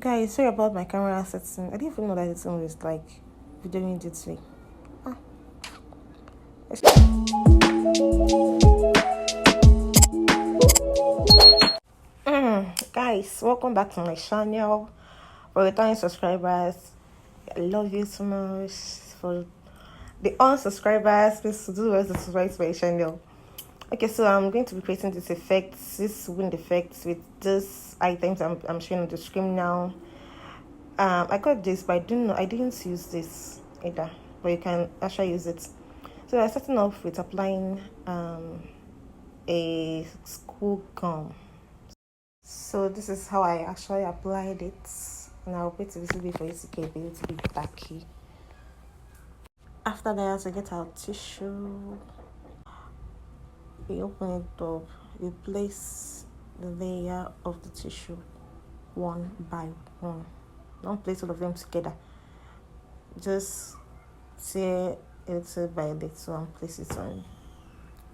Guys, sorry about my camera setting. I didn't even know that it's always like videoing this way. Ah. Guys, welcome back to my channel. For returning subscribers, I love you so much. For the unsubscribers, please do well to subscribe to my channel. Okay, so I'm going to be creating this wind effects with these items I'm showing on the screen now. I got this, but I didn't use this either, but you can actually use it. So I'm starting off with applying a school gum. So this is how I actually applied it, and I'll wait a little bit for it to get a little bit tacky. After that, to get our tissue, we open it up, we place the layer of the tissue one by one. Don't place all of them together, just tear little by little and place it on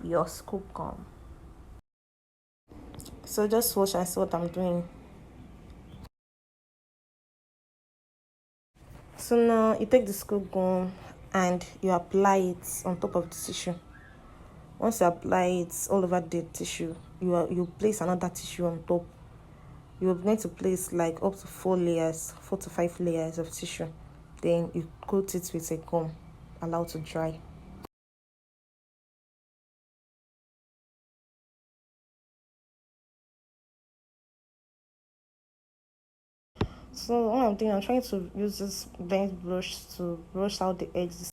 your scoop gum. So just watch and see what I'm doing. So now you take the scoop gum and you apply it on top of the tissue. Once you apply it all over the tissue, you place another tissue on top. You're going to place like up to 4 to 5 layers of tissue. Then you coat it with a gum, allow it to dry. So what I'm doing, I'm trying to use this blend brush to brush out the edges.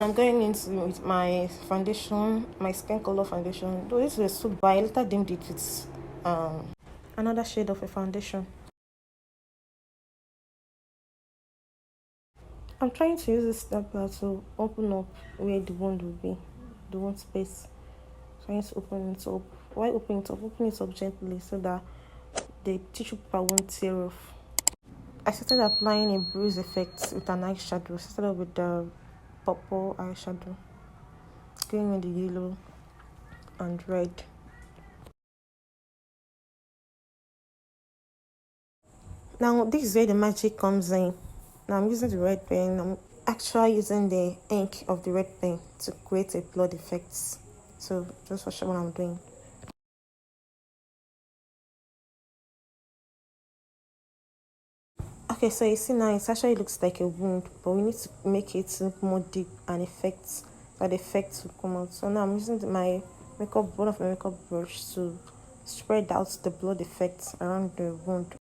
I'm going into with my foundation, my skin color foundation. Though this is so bright, I later dimmed it with another shade of a foundation. I'm trying to use this stapler to open up where the wound will be, the wound space. Trying to open it up. Why open it up? Open it up gently so that the tissue paper won't tear off. I started applying a bruise effect with an eyeshadow. I started with the purple eyeshadow, going with the yellow and red. Now this is where the magic comes in. Now I'm using the red pen. I'm actually using the ink of the red pen to create a blood effect. So just watch what I'm doing. Okay, so you see now it actually looks like a wound, but we need to make it look more deep and effect, that the effect will come out. So now I'm using one of my makeup brush to spread out the blood effects around the wound.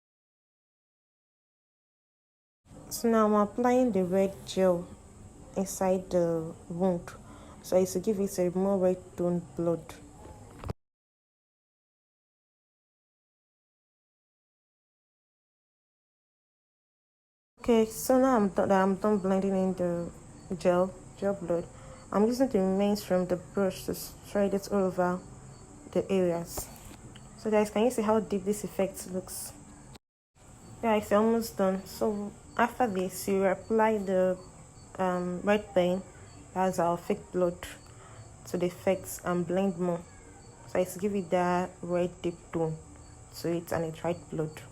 So now I'm applying the red gel inside the wound, so it's to give it a more red toned blood. Okay, so now I'm done blending in the gel blood. I'm using the remains from the brush to spread it all over the areas. So guys, can you see how deep this effect looks? Yeah, it's almost done. So after this, you apply the red paint as our fake blood to the effects and blend more. So it's give it that red deep tone to it and it white blood.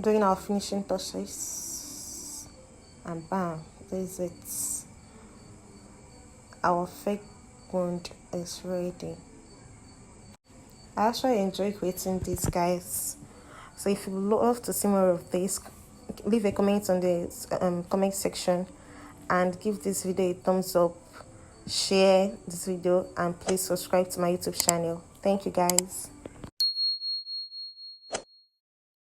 Doing our finishing touches, and bam, there's it. Our fake wound is ready. I actually enjoy creating this, guys. So if you would love to see more of this, leave a comment on the comment section and give this video a thumbs up, share this video, and please subscribe to my YouTube channel. Thank you, guys.